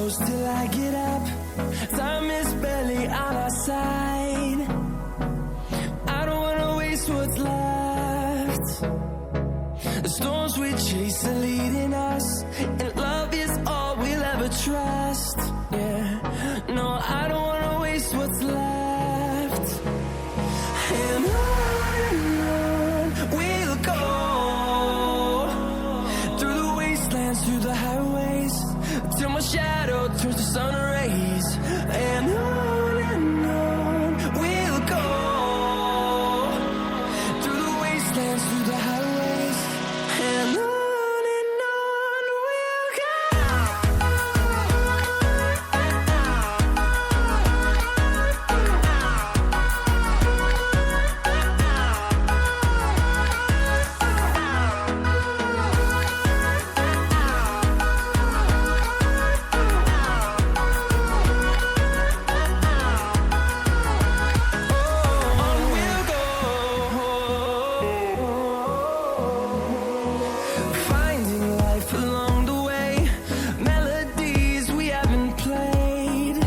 close till I get up. Time is barely on our side. I don't wanna waste what's left. The storms we chase are leading us, and love is all we'll ever trust. Yeah, no, I don't wanna waste what's left. And on we'll go, through the wastelands, through the highways, till my shadow turns to sun rays. And on we'll go, through the wastelands, through the highways, and on we'll go. Finding life along the way, melodies we haven't played.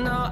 Now